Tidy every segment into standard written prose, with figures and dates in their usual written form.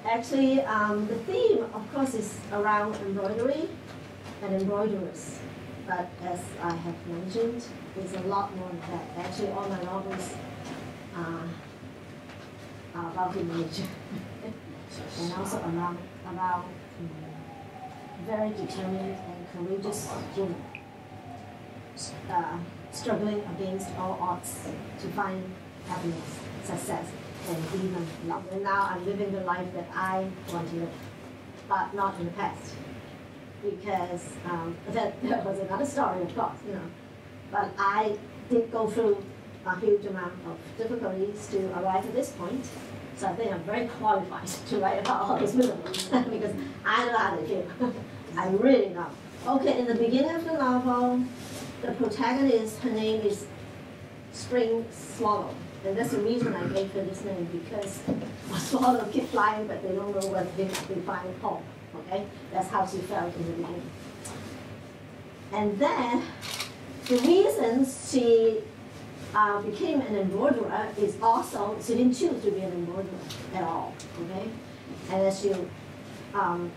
actually, the theme, of course, is around embroidery and embroiderers. But as I have mentioned, there's a lot more than that. Actually, all my novels are about human nature. And also about very determined and courageous women struggling against all odds to find happiness, success, and even love. And now I'm living the life that I want to live, but not in the past. Because that was another story, of course, you know. But I did go through a huge amount of difficulties to arrive at this point. So I think I'm very qualified to write about all these women because I know how they feel. I really know. Okay, in the beginning of the novel, the protagonist, her name is Spring Swallow. And that's the reason I gave her this name, because swallows keep flying, but they don't know whether they find home. Okay? That's how she felt in the beginning. And then, the reason she became an embroiderer is also, she didn't choose to be an embroiderer at all. Okay? And as you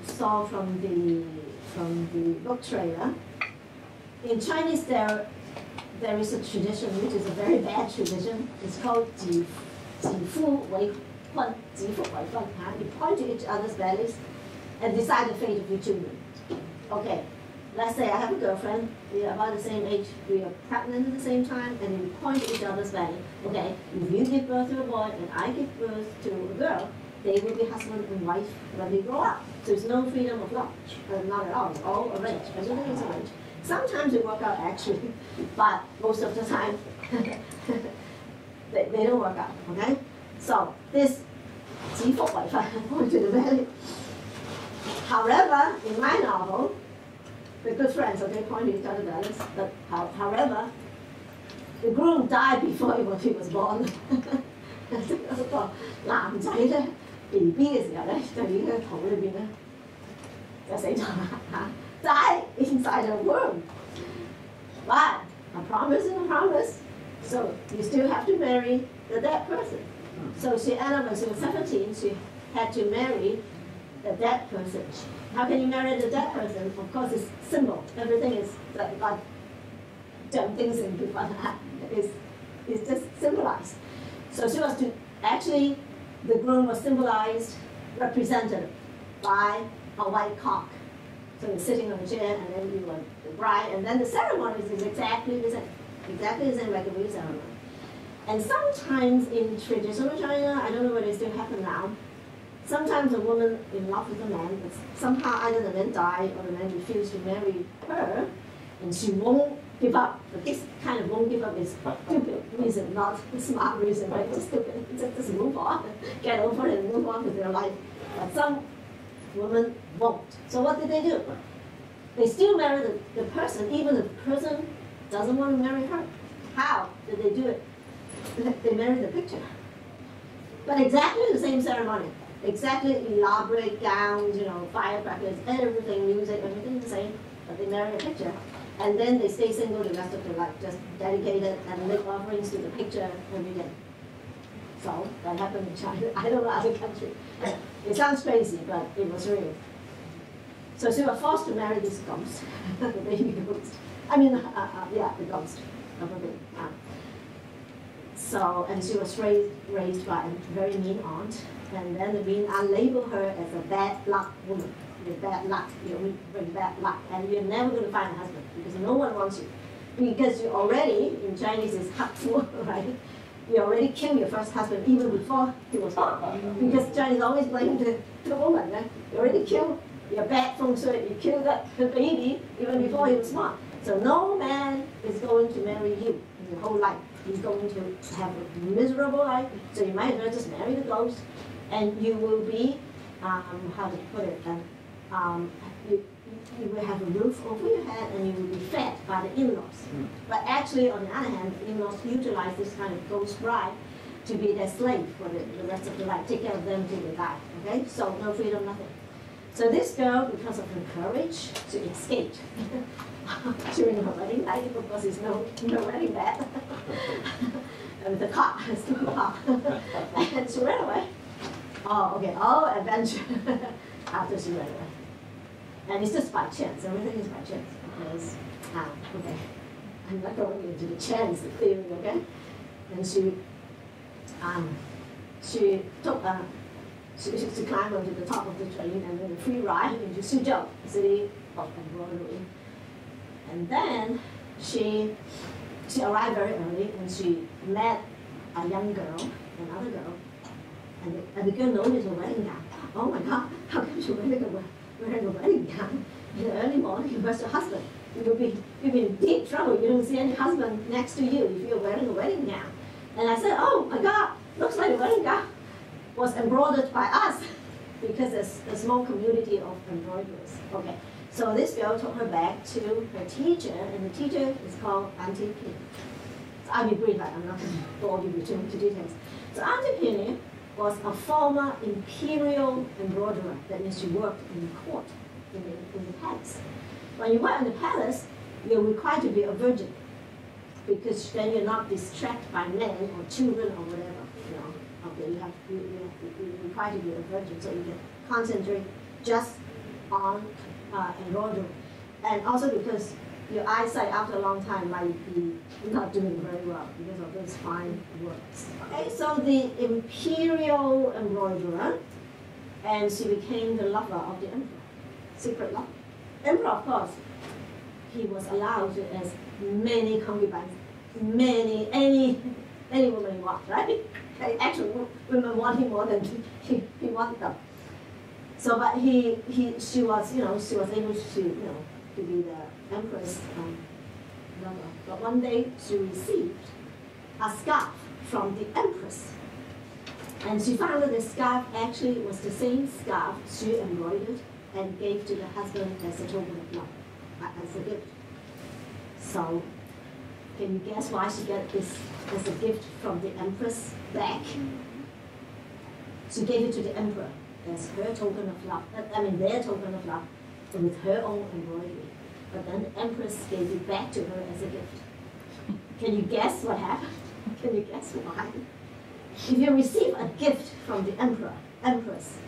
saw from the book trailer, in Chinese there is a tradition which is a very bad tradition. It's called 指腹为婚. You point to each other's bellies and decide the fate of your children. Okay, let's say I have a girlfriend, we are about the same age, we are pregnant at the same time, and we point to each other's belly. Okay, if you give birth to a boy and I give birth to a girl, they will be husband and wife when they grow up. So there's no freedom of love, not at all. It's all arranged. Everything is arranged. Sometimes it works out actually, but most of the time they don't work out. Okay, so this 指腹為婚 point to the belly. However, in my novel, the good friends, okay, point to each other's bellies. But however, the groom died before he was born. 嗰個男仔咧 BB 嘅時候咧，就已經喺肚裏邊咧就死咗啦嚇。Die inside a womb. But a promise is a promise. So you still have to marry the dead person. So she ended up when she was 17, she had to marry the dead person. How can you marry the dead person? Of course, it's symbol. Everything is like things in people. It's just symbolized. So she was to actually, the groom was symbolized, represented by a white cock. So you're sitting on a chair, and then you are the bride, and then the ceremony is exactly the same like a real ceremony. And sometimes in traditional China, I don't know whether it still happens now, sometimes a woman in love with a man, but somehow either the man died or the man refused to marry her, and she won't give up. But this kind of won't give up is stupid reason, not a smart reason, right? It's stupid. Just move on, get over it, and move on with their life. But some women won't. So what did they do? They still marry the person, even if the person doesn't want to marry her. How did they do it? They married the picture. But exactly the same ceremony. Exactly elaborate gowns, you know, firecrackers, everything, music, everything the same. But they marry a picture. And then they stay single the rest of their life, just dedicated and make offerings to the picture every day. So that happened in China. I don't know other country. It sounds crazy, but it was real. So she was forced to marry this ghost, the baby ghost. I mean, yeah, the ghost of a baby. So, and she was raised by a very mean aunt. And then the mean aunt labeled her as a bad luck woman. With bad luck, you bring bad luck. And you're never going to find a husband because no one wants you. Because you already, in Chinese, is hakfu, right? You already killed your first husband even before he was born. Because Chinese always blame the woman, right? You already killed your bad feng shui, you killed that baby even before he was born. So no man is going to marry you in your whole life. He's going to have a miserable life. So you might as well just marry the ghost, and you will be, how to put it, you will have a roof over your head, and you will be fed by the in-laws. But actually, on the other hand, the in-laws utilize this kind of ghost bride to be their slave for the rest of their life, take care of them till they die. Okay, so no freedom, nothing. So this girl, because of her courage, she escaped during her wedding night, because there's no wedding bed. And the car, it's too hot. And she ran away. Oh, okay. Oh, adventure. After she ran away. And it's just by chance. Everything is by chance. Because, okay, I'm not going into the chance theory, okay? And she took, she climbed onto the top of the train and then a free ride into Suzhou, city of embroidery. And then she arrived very early and she met a young girl, another girl, and the girl noticed her wedding gown. Oh my God, how come she wearing a wedding gown in the early morning? Where's your husband? You'll be in deep trouble. You don't see any husband next to you if you're wearing a wedding gown. And I said, oh my God, looks like the wedding gown was embroidered by us because there's a small community of embroiderers. Okay, so this girl took her back to her teacher, and the teacher is called Auntie Penny. So I'll be brief, I'm not going to bore you with too much details. So Auntie Penny was a former imperial embroiderer. That means she worked in the court, in the palace. When you work in the palace, you're required to be a virgin because then you're not distracted by men or children or whatever. You know, okay, you're required to be a virgin so you can concentrate just on embroidery, and also because your eyesight after a long time might be not doing very well because of those fine words. Okay, so the imperial embroiderer, and she became the lover of the emperor, secret lover. Emperor, of course, he was allowed to ask many concubines, any woman he wants, right? Actually, women want him more than he wanted them. So, but she was able to, to be the empress lover. But one day she received a scarf from the empress, and she found that the scarf actually was the same scarf she embroidered and gave to the husband as a token of love, as a gift. So, can you guess why she got this as a gift from the empress back? She gave it to the emperor as her token of love, their token of love, with her own embroidery. But then the empress gave it back to her as a gift. Can you guess what happened? Can you guess why? If you receive a gift from the empress,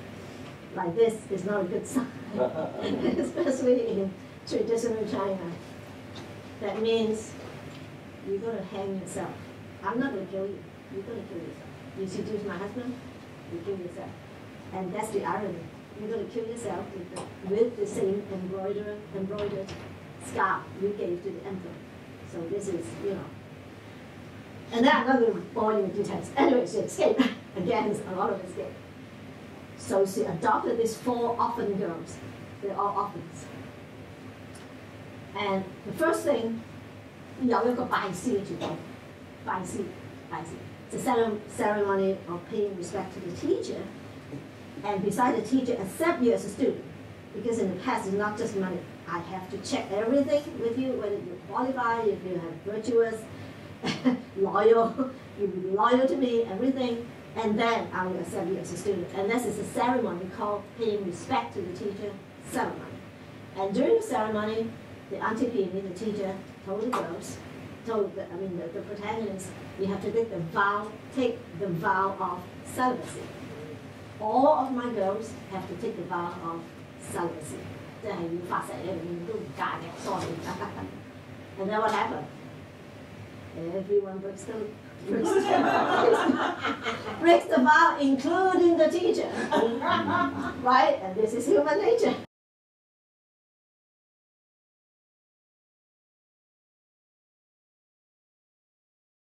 like this is not a good sign, especially in traditional China. That means you're going to hang yourself. I'm not going to kill you. You're going to kill yourself. You seduce my husband, you kill yourself. And that's the irony. You're going to kill yourself with the same embroidered scarf you gave to the emperor. So this is, And then I'm not going to bore you with details. Anyway, she escaped. Again, there's a lot of escape. So she adopted these 4 orphan girls. They're all orphans. And the first thing, 有一個拜師嘅傳統，拜師. It's a ceremony of paying respect to the teacher. And besides the teacher, accept you as a student. Because in the past, it's not just money. I have to check everything with you, whether you qualify, if you have virtuous, loyal, you will be loyal to me, everything. And then I will accept you as a student. And this is a ceremony called paying respect to the teacher ceremony. And during the ceremony, the Auntie Penny, the teacher, told the girls, the protagonists, you have to take the vow of celibacy. All of my girls have to take the vow of celibacy. And then what happened? Everyone breaks the vow, including the teacher. Right? And this is human nature.